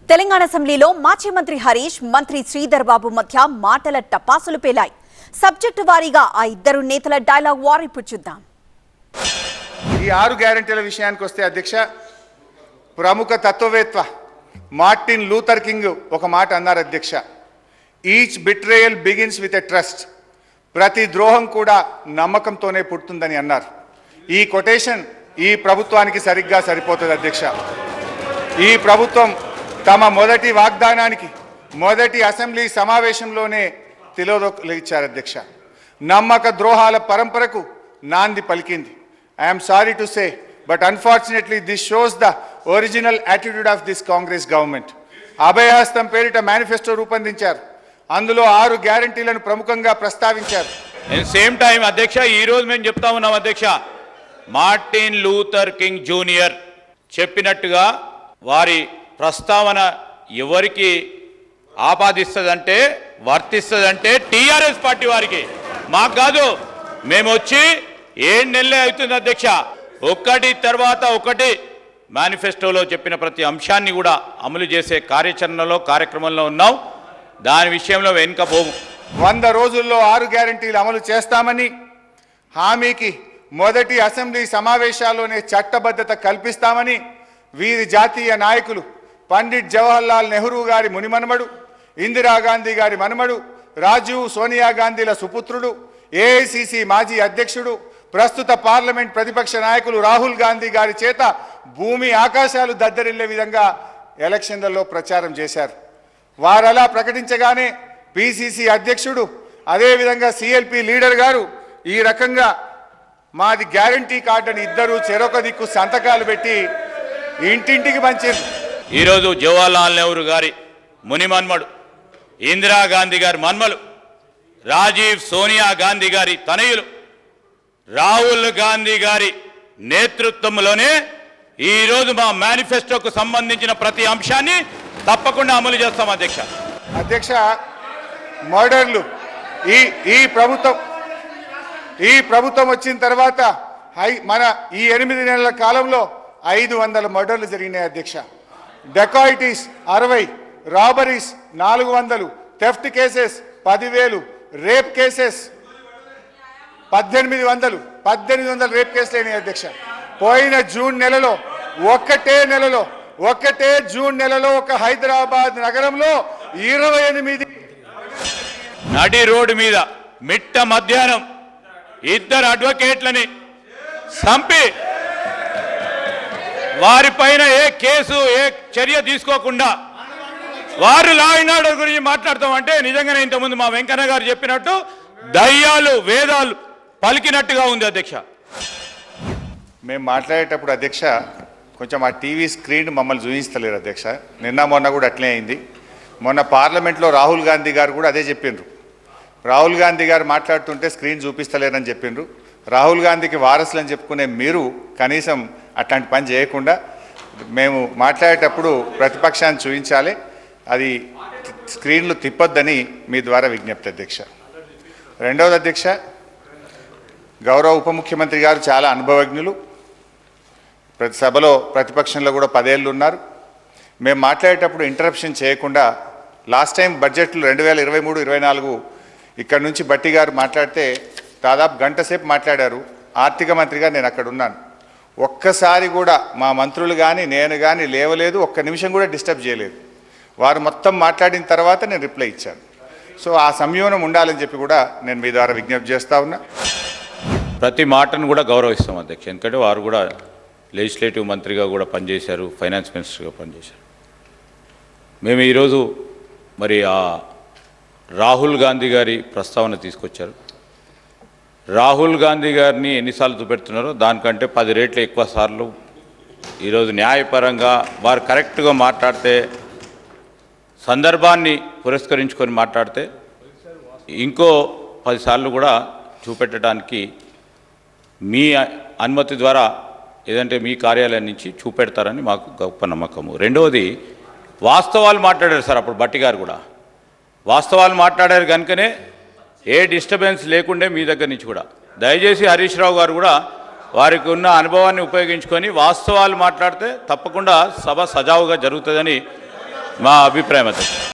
తెలంగాణ అసెంబ్లీలో మాజీ మంత్రి హరీష్, మంత్రి శ్రీధర్ బాబు మధ్య మాటల టపాసులు పేలాయి. సబ్జెక్టు వారీగా ఆ ఇద్దరు నేతల డైలాగ్ వార్ ఇప్పుడు చూద్దాం. ఈ 6 గ్యారెంటీల విషయానికి వస్తే అధ్యక్ష, ప్రముఖ తత్వవేత్త మార్టిన్ లూథర్ కింగ్ ఒక మాట అన్నారు అధ్యక్ష, each betrayal begins with a trust. ప్రతి ద్రోహం కూడా నమ్మకంతోనే పుడుతుందని అన్నారు. ఈ కొటేషన్ ఈ ప్రభుత్వానికి సరిగ్గా సరిపోతుంది అధ్యక్ష. ఈ ప్రభుత్వం తమ మొదటి వాగ్దానానికి మొదటి అసెంబ్లీ సమావేశంలోనే తిలోదొక్కిచ్చారు అధ్యక్ష. నమ్మక ద్రోహాల పరంపరకు నాంది పలికింది. I'm sorry to say, but unfortunately this shows the original attitude of this Congress government. అభయహస్తం పేరిట మేనిఫెస్టో రూపొందించారు. అందులో 6 గ్యారంటీలను ప్రముఖంగా ప్రస్తావించారు. సేమ్ టైం అధ్యక్ష, ఈ రోజు మేము చెప్తా ఉన్నాం అధ్యక్ష, మార్టిన్ లూథర్ కింగ్ జూనియర్ చెప్పినట్టుగా వారి ప్రస్తావన ఎవరికి ఆపాదిస్తుందంటే, వర్తిస్తుందంటే టీఆర్ఎస్ పార్టీ వారికి, మాకు కాదు. మేము వచ్చి 7 నెలలే అవుతుంది అధ్యక్ష. ఒకటి తర్వాత ఒకటి మేనిఫెస్టోలో చెప్పిన ప్రతి అంశాన్ని కూడా అమలు చేసే కార్యక్రమంలో ఉన్నాం. దాని విషయంలో వెనుకపోము. 100 రోజుల్లో 6 గ్యారంటీలు అమలు చేస్తామని హామీకి మొదటి అసెంబ్లీ సమావేశాల్లోనే చట్టబద్ధత కల్పిస్తామని వీరి జాతీయ నాయకులు పండిట్ జవహర్లాల్ నెహ్రూ గారి మునిమనుమడు, ఇందిరాగాంధీ గారి మనుమడు, రాజీవ్ సోనియా గాంధీల సుపుత్రుడు, ఏఐసిసి మాజీ అధ్యక్షుడు, ప్రస్తుత పార్లమెంట్ ప్రతిపక్ష నాయకులు రాహుల్ గాంధీ గారి చేత భూమి ఆకాశాలు దద్దరిల్లే విధంగా ఎలక్షన్లలో ప్రచారం చేశారు. వారలా ప్రకటించగానే పిసిసి అధ్యక్షుడు, అదేవిధంగా సిఎల్పి లీడర్ గారు ఈ రకంగా మాది గ్యారంటీ కార్డు అని ఇద్దరు చెరొక దిక్కు సంతకాలు పెట్టి ఇంటింటికి పంచారు. ఈరోజు జవహర్లాల్ నెహ్రూ గారి మునిమన్మడు, ఇందిరాగాంధీ గారి మన్మలు, రాజీవ్ సోనియా గాంధీ గారి తనయులు, రాహుల్ గాంధీ గారి నేతృత్వంలోనే ఈరోజు మా మేనిఫెస్టోకు సంబంధించిన ప్రతి అంశాన్ని తప్పకుండా అమలు చేస్తాం అధ్యక్ష. అధ్యక్ష, మర్డర్లు ఈ ప్రభుత్వం వచ్చిన తర్వాత మన ఈ 8 నెలల కాలంలో 500 మర్డర్లు జరిగినాయి అధ్యక్ష. Dacoities 60, robberies 400, theft cases 10,000, rape cases 1800 rape కేసులు అయినాయి అధ్యక్ష. పోయిన జూన్ నెలలో ఒక్కటే జూన్ నెలలో ఒక హైదరాబాద్ నగరంలో 28 నడి రోడ్డు మీద మిట్ట మధ్యాహ్నం 2 అడ్వకేట్లని చంపి వారిపైన ఏ కేసు ఏ చర్య తీసుకోకుండా వారు లా అండ్ ఆర్డర్ గురించి మాట్లాడతామంటే నిజంగానే ఇంతకుముందు మా వెంకన్న గారు చెప్పినట్టు దయ్యాలు వేదాలు పలికినట్టుగా ఉంది అధ్యక్ష. మేము మాట్లాడేటప్పుడు అధ్యక్ష కొంచెం ఆ టీవీ స్క్రీన్ మమ్మల్ని చూపిస్తలేరు అధ్యక్ష. నిన్న మొన్న కూడా అట్లే అయింది. మొన్న పార్లమెంట్లో రాహుల్ గాంధీ గారు కూడా అదే చెప్పిండ్రు. రాహుల్ గాంధీ గారు మాట్లాడుతుంటే స్క్రీన్ చూపిస్తలేరని చెప్పిండ్రు. రాహుల్ గాంధీకి వారసులు అని చెప్పుకునే మీరు కనీసం అట్లాంటి పని చేయకుండా మేము మాట్లాడేటప్పుడు ప్రతిపక్షాన్ని చూపించాలి, అది స్క్రీన్లు తిప్పొద్దని మీ ద్వారా విజ్ఞప్తి అధ్యక్ష. రెండవది అధ్యక్ష, గౌరవ ఉప ముఖ్యమంత్రి గారు చాలా అనుభవజ్ఞులు. ప్రతి సభలో ప్రతిపక్షంలో కూడా 10 ఏళ్ళు ఉన్నారు. మేము మాట్లాడేటప్పుడు ఇంటరప్షన్ చేయకుండా లాస్ట్ టైం బడ్జెట్లు 2023-24 ఇక్కడ నుంచి బట్టి గారు మాట్లాడితే దాదాపు గంట సేపు మాట్లాడారు. ఆర్థిక మంత్రిగా నేను అక్కడ ఉన్నాను. ఒక్కసారి కూడా మా మంత్రులు కానీ నేను కానీ లేవలేదు, ఒక్క నిమిషం కూడా డిస్టర్బ్ చేయలేదు. వారు మొత్తం మాట్లాడిన తర్వాత నేను రిప్లై ఇచ్చాను. సో ఆ సంయోనం ఉండాలని చెప్పి కూడా నేను మీ ద్వారా విజ్ఞప్తి చేస్తా ఉన్నా. ప్రతి మాటను కూడా గౌరవిస్తాం అధ్యక్ష, ఎందుకంటే వారు కూడా లెజిస్లేటివ్ మంత్రిగా కూడా పనిచేశారు, ఫైనాన్స్ మినిస్టర్గా పనిచేశారు. మేము ఈరోజు మరి ఆ రాహుల్ గాంధీ గారి ప్రస్తావన తీసుకొచ్చారు. రాహుల్ గాంధీ గారిని ఎన్నిసార్లు చూపెడుతున్నారో దానికంటే 10 రెట్లు ఎక్కువ సార్లు ఈరోజు న్యాయపరంగా వారు కరెక్ట్గా మాట్లాడితే, సందర్భాన్ని పురస్కరించుకొని మాట్లాడితే ఇంకో 10 సార్లు కూడా చూపెట్టడానికి మీ అనుమతి ద్వారా ఏదంటే మీ కార్యాలయం నుంచి చూపెడతారని మాకు గొప్ప నమ్మకము. రెండవది, వాస్తవాలు మాట్లాడారు సార్. అప్పుడు బట్టి గారు కూడా వాస్తవాలు మాట్లాడారు కనుకనే ఏ డిస్టర్బెన్స్ లేకుండే మీ దగ్గర నుంచి కూడా. దయచేసి హరీష్ రావు గారు కూడా వారికి ఉన్న అనుభవాన్ని ఉపయోగించుకొని వాస్తవాలు మాట్లాడితే తప్పకుండా సభ సజావుగా జరుగుతుందని మా అభిప్రాయం అధ్యక్ష.